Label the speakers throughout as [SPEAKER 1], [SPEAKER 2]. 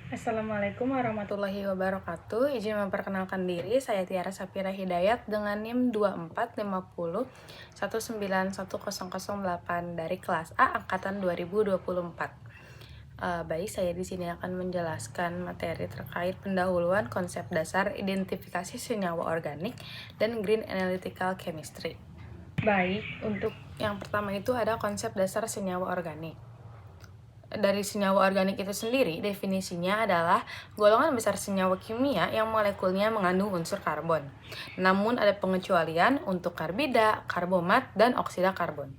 [SPEAKER 1] Assalamualaikum warahmatullahi wabarakatuh. Izin memperkenalkan diri, saya Tiara Sapira Hidayat dengan NIM 2450 1910008 dari kelas A angkatan 2024. Baik, saya di sini akan menjelaskan materi terkait pendahuluan konsep dasar identifikasi senyawa organik dan Green Analytical Chemistry. Baik, untuk yang pertama itu ada konsep dasar senyawa organik. Dari senyawa organik itu sendiri, definisinya adalah golongan besar senyawa kimia yang molekulnya mengandung unsur karbon. Namun ada pengecualian untuk karbida, karbomat, dan oksida karbon.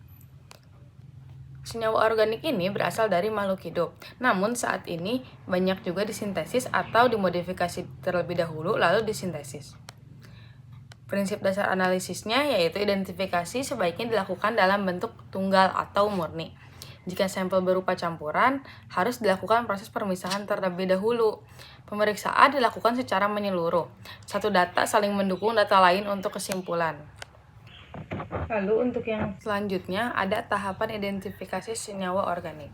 [SPEAKER 1] Senyawa organik ini berasal dari makhluk hidup, namun saat ini banyak juga disintesis atau dimodifikasi terlebih dahulu lalu disintesis. Prinsip dasar analisisnya yaitu identifikasi sebaiknya dilakukan dalam bentuk tunggal atau murni. Jika sampel berupa campuran, harus dilakukan proses pemisahan terlebih dahulu. Pemeriksaan dilakukan secara menyeluruh. Satu data saling mendukung data lain untuk kesimpulan. Lalu untuk yang selanjutnya ada tahapan identifikasi senyawa organik.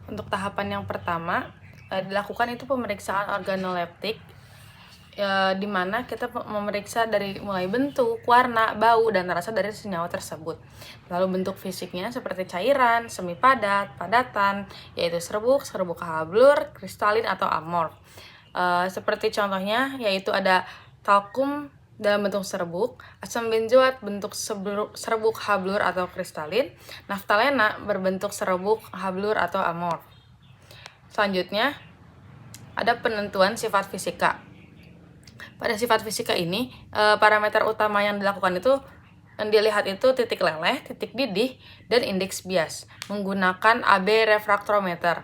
[SPEAKER 1] Untuk tahapan yang pertama, dilakukan itu pemeriksaan organoleptik, di mana kita memeriksa dari mulai bentuk, warna, bau, dan rasa dari senyawa tersebut. Lalu bentuk fisiknya seperti cairan, semi padat, padatan, yaitu serbuk, serbuk hablur, kristalin, atau amorf. Seperti contohnya yaitu ada talkum dalam bentuk serbuk, asam benzoat bentuk serbuk hablur atau kristalin, naftalena berbentuk serbuk hablur atau amorf. Selanjutnya ada penentuan sifat fisika. Pada sifat fisika ini, parameter utama yang dilakukan itu yang dilihat itu titik leleh, titik didih, dan indeks bias menggunakan AB refraktometer.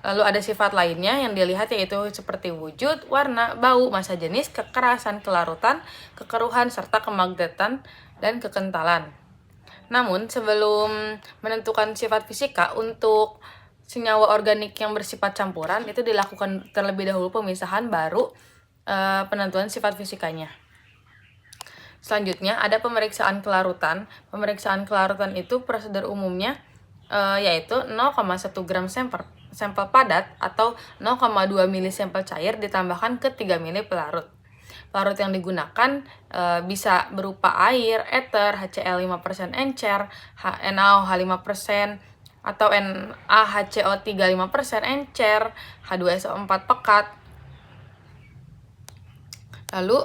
[SPEAKER 1] Lalu ada sifat lainnya yang dilihat yaitu seperti wujud, warna, bau, massa jenis, kekerasan, kelarutan, kekeruhan, serta kemagnetan dan kekentalan. Namun sebelum menentukan sifat fisika untuk senyawa organik yang bersifat campuran itu dilakukan terlebih dahulu pemisahan baru penentuan sifat fisikanya. Selanjutnya ada pemeriksaan kelarutan. Pemeriksaan kelarutan itu prosedur umumnya yaitu 0,1 gram sampel padat atau 0,2 mili sampel cair ditambahkan ke 3 mili pelarut. Pelarut yang digunakan bisa berupa air, ether, HCl 5% encer, NaOH 5%, atau NaHCO3 5% encer, H2SO4 pekat. Lalu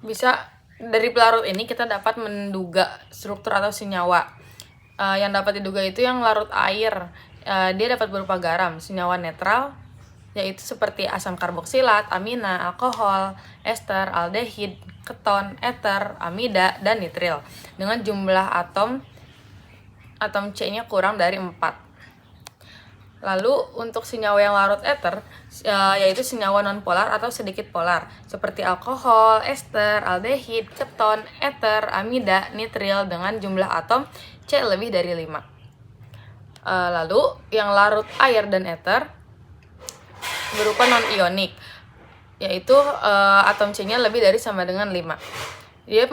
[SPEAKER 1] bisa dari pelarut ini kita dapat menduga struktur atau senyawa. Yang dapat diduga itu yang larut air. Dia dapat berupa garam, senyawa netral, yaitu seperti asam karboksilat, amina, alkohol, ester, aldehid, keton, ether, amida, dan nitril dengan jumlah atom C-nya kurang dari 4. Lalu untuk senyawa yang larut ether yaitu senyawa nonpolar atau sedikit polar seperti alkohol, ester, aldehid, keton, ether, amida, nitril dengan jumlah atom C lebih dari 5. Lalu yang larut air dan ether berupa non-ionik yaitu atom C-nya lebih dari sama dengan 5. Dia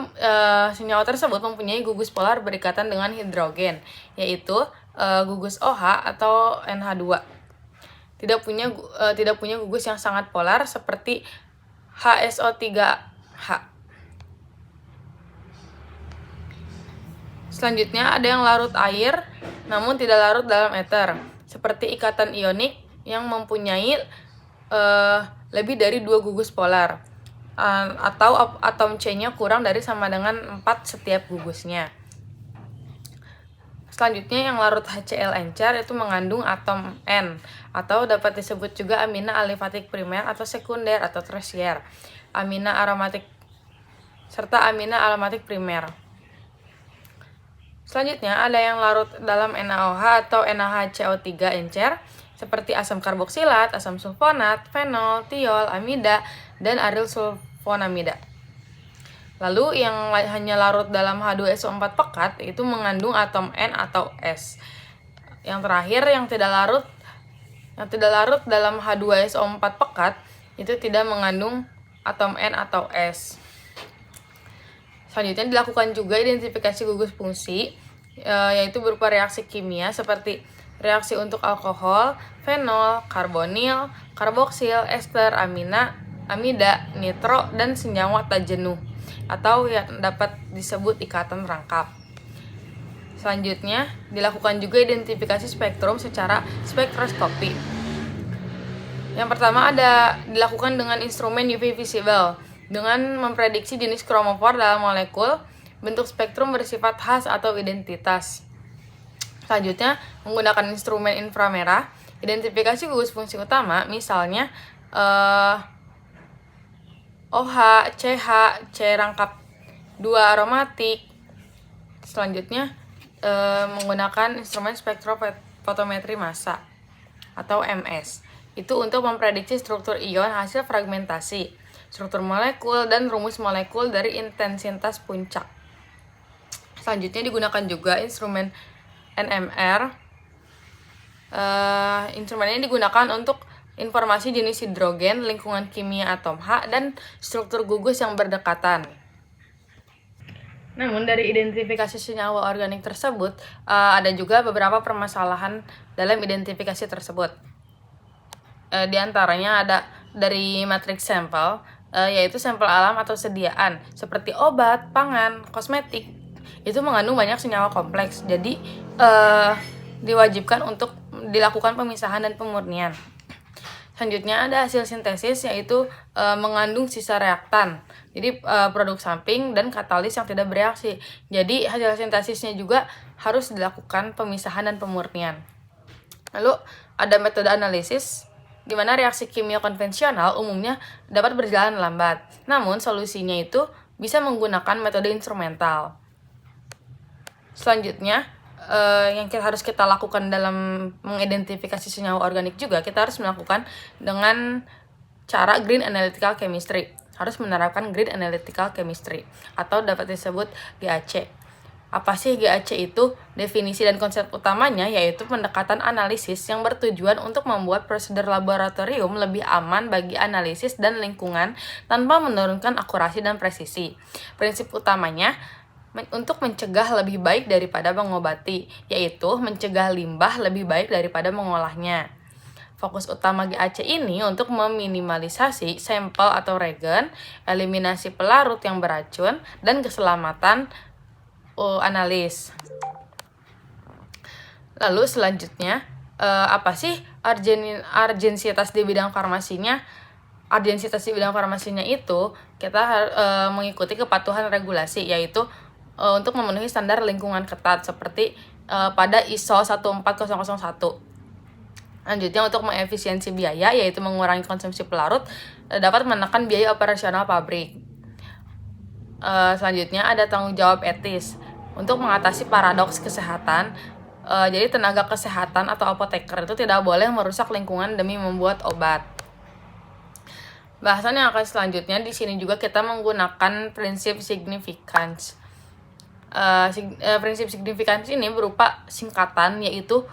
[SPEAKER 1] senyawa tersebut mempunyai gugus polar berikatan dengan hidrogen, yaitu gugus OH atau NH2. Tidak punya gugus yang sangat polar seperti HSO3H. Selanjutnya ada yang larut air namun tidak larut dalam ether, seperti ikatan ionik yang mempunyai lebih dari 2 gugus polar, atau atom C-nya kurang dari sama dengan 4 setiap gugusnya. Selanjutnya yang larut HCl encer itu mengandung atom N, atau dapat disebut juga amina alifatik primer atau sekunder atau tersier, amina aromatik serta amina aromatik primer. Selanjutnya ada yang larut dalam NaOH atau NaHCO3 encer seperti asam karboksilat, asam sulfonat, fenol, tiol, amida, dan aryl sulfonamida. Lalu yang hanya larut dalam H2SO4 pekat itu mengandung atom N atau S. Yang terakhir yang tidak larut dalam H2SO4 pekat itu tidak mengandung atom N atau S. Selanjutnya dilakukan juga identifikasi gugus fungsi yaitu berupa reaksi kimia seperti reaksi untuk alkohol, fenol, karbonil, karboksil, ester, amida, nitro, dan senyawa tak jenuh atau yang dapat disebut ikatan rangkap. Selanjutnya, dilakukan juga identifikasi spektrum secara spektroskopi. Yang pertama dilakukan dengan instrumen UV visible dengan memprediksi jenis kromofor dalam molekul, bentuk spektrum bersifat khas atau identitas. Selanjutnya, menggunakan instrumen inframerah, identifikasi gugus fungsi utama, misalnya OH, CH, C rangkap 2 aromatik. Selanjutnya, menggunakan instrumen spektrofotometri massa atau MS. Itu untuk memprediksi struktur ion hasil fragmentasi, struktur molekul, dan rumus molekul dari intensitas puncak. Selanjutnya digunakan juga instrumen NMR. Instrumen ini digunakan untuk informasi jenis hidrogen, lingkungan kimia atom H, dan struktur gugus yang berdekatan. Namun dari identifikasi senyawa organik tersebut, ada juga beberapa permasalahan dalam identifikasi tersebut. Di antaranya ada dari matriks sampel, yaitu sampel alam atau sediaan, seperti obat, pangan, kosmetik, itu mengandung banyak senyawa kompleks, jadi diwajibkan untuk dilakukan pemisahan dan pemurnian. Selanjutnya ada hasil sintesis, yaitu mengandung sisa reaktan, jadi produk samping dan katalis yang tidak bereaksi. Jadi hasil sintesisnya juga harus dilakukan pemisahan dan pemurnian. Lalu ada metode analisis, di mana reaksi kimia konvensional umumnya dapat berjalan lambat. Namun solusinya itu bisa menggunakan metode instrumental. Selanjutnya, yang harus kita lakukan dalam mengidentifikasi senyawa organik juga, kita harus melakukan dengan cara green analytical chemistry. Harus menerapkan green analytical chemistry atau dapat disebut GAC. Apa sih GAC itu? Definisi dan konsep utamanya yaitu pendekatan analisis yang bertujuan untuk membuat prosedur laboratorium lebih aman bagi analisis dan lingkungan tanpa menurunkan akurasi dan presisi. Prinsip utamanya untuk mencegah lebih baik daripada mengobati, yaitu mencegah limbah lebih baik daripada mengolahnya. Fokus utama GAC ini untuk meminimalisasi sampel atau regen, eliminasi pelarut yang beracun, dan keselamatan analis. Lalu selanjutnya, apa sih urgensitas di bidang farmasinya? Urgensitas di bidang farmasinya itu kita mengikuti kepatuhan regulasi, yaitu untuk memenuhi standar lingkungan ketat seperti pada ISO 14001. Lanjutnya, untuk mengefisiensi biaya, yaitu mengurangi konsumsi pelarut, dapat menekan biaya operasional pabrik. Selanjutnya ada tanggung jawab etis untuk mengatasi paradoks kesehatan. Jadi tenaga kesehatan atau apoteker itu tidak boleh merusak lingkungan demi membuat obat. Bahasan yang akan selanjutnya, di sini juga kita menggunakan prinsip significance. Prinsip significance ini berupa singkatan, yaitu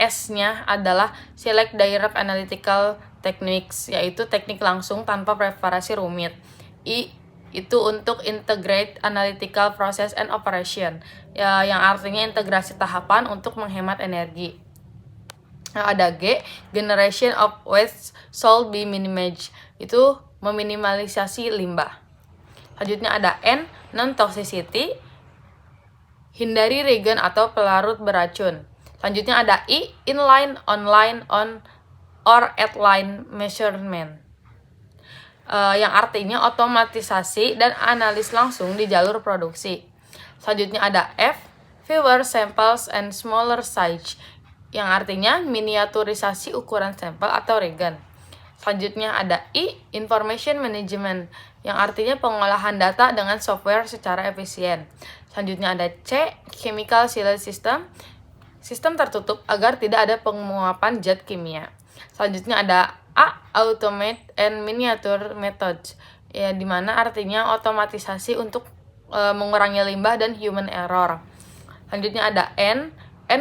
[SPEAKER 1] S-nya adalah Select Direct Analytical Techniques, yaitu teknik langsung tanpa preparasi rumit. I itu untuk Integrate Analytical Process and Operation, yang artinya integrasi tahapan untuk menghemat energi. Ada G, Generation of Waste Shall be Minimized, itu meminimalisasi limbah. Selanjutnya ada N, Non-Toxicity, hindari regen atau pelarut beracun. Selanjutnya ada I, Inline, Online, On, or At-line Measurement, yang artinya otomatisasi dan analis langsung di jalur produksi. Selanjutnya ada F, Fewer Samples and Smaller Size, yang artinya miniaturisasi ukuran sampel atau regen. Selanjutnya ada I, Information Management, yang artinya pengolahan data dengan software secara efisien. Selanjutnya ada C, Chemical Seal System, sistem tertutup agar tidak ada penguapan zat kimia. Selanjutnya ada A, Automate and Miniature Methods, ya, dimana artinya otomatisasi untuk mengurangi limbah dan human error. Selanjutnya ada N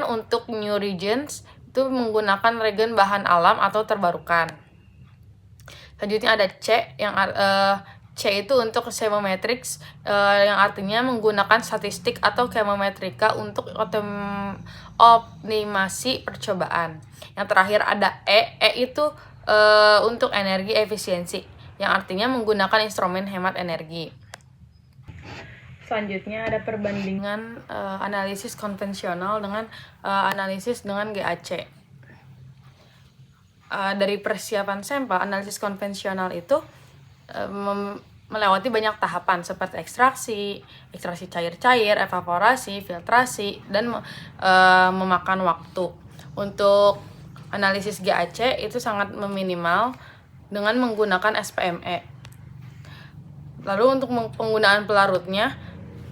[SPEAKER 1] untuk New Reagents, itu menggunakan regen bahan alam atau terbarukan. Selanjutnya ada C, yang C itu untuk chemometrics, yang artinya menggunakan statistik atau chemometrika untuk optimasi percobaan. Yang terakhir ada E itu untuk energi efisiensi, yang artinya menggunakan instrumen hemat energi. Selanjutnya ada perbandingan analisis konvensional dengan analisis dengan GAC. Dari persiapan sampel, analisis konvensional itu melewati banyak tahapan seperti ekstraksi cair-cair, evaporasi, filtrasi, dan memakan waktu. Untuk analisis GAC itu sangat meminimal dengan menggunakan SPME. Lalu untuk penggunaan pelarutnya,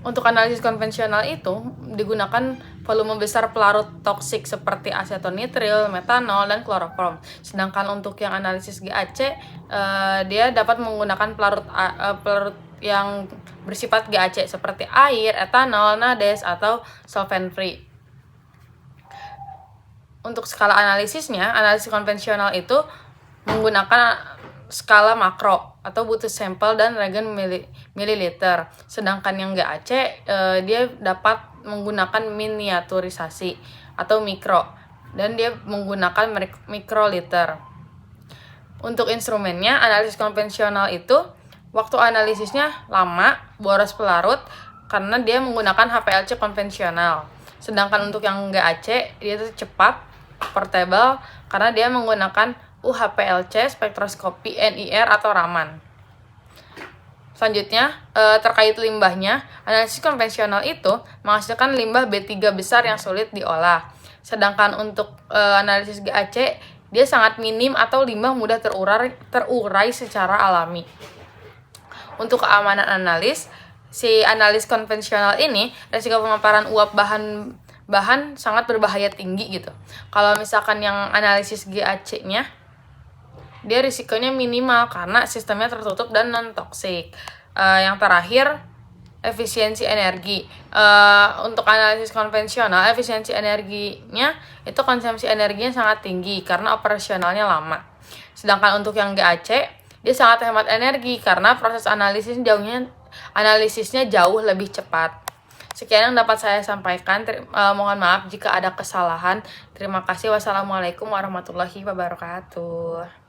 [SPEAKER 1] untuk analisis konvensional itu digunakan volume besar pelarut toksik seperti asetonitril, metanol, dan klorofrom. Sedangkan untuk yang analisis GAC, dia dapat menggunakan pelarut yang bersifat GAC seperti air, etanol, NADES, atau solvent free. Untuk skala analisisnya, analisis konvensional itu menggunakan skala makro atau butuh sampel dan reagen mililiter. Sedangkan yang GAC dia dapat menggunakan miniaturisasi atau mikro, dan dia menggunakan mikroliter. Untuk instrumennya, analisis konvensional itu waktu analisisnya lama, boros pelarut karena dia menggunakan HPLC konvensional. Sedangkan untuk yang GAC dia itu cepat, portable karena dia menggunakan UHPLC, spektroskopi NIR atau Raman. Selanjutnya, terkait limbahnya, analisis konvensional itu menghasilkan limbah B3 besar yang sulit diolah. Sedangkan untuk analisis GAC, dia sangat minim atau limbah mudah terurai secara alami. Untuk keamanan analis, si analis konvensional ini, resiko pemaparan uap bahan sangat berbahaya tinggi gitu. Kalau misalkan yang analisis GAC-nya, dia risikonya minimal karena sistemnya tertutup dan non-toksik. Yang terakhir, efisiensi energi. Untuk analisis konvensional, efisiensi energinya itu konsumsi energinya sangat tinggi karena operasionalnya lama. Sedangkan untuk yang GAC, dia sangat hemat energi karena proses analisisnya jauh lebih cepat. Sekian yang dapat saya sampaikan. Mohon maaf jika ada kesalahan. Terima kasih. Wassalamualaikum warahmatullahi wabarakatuh.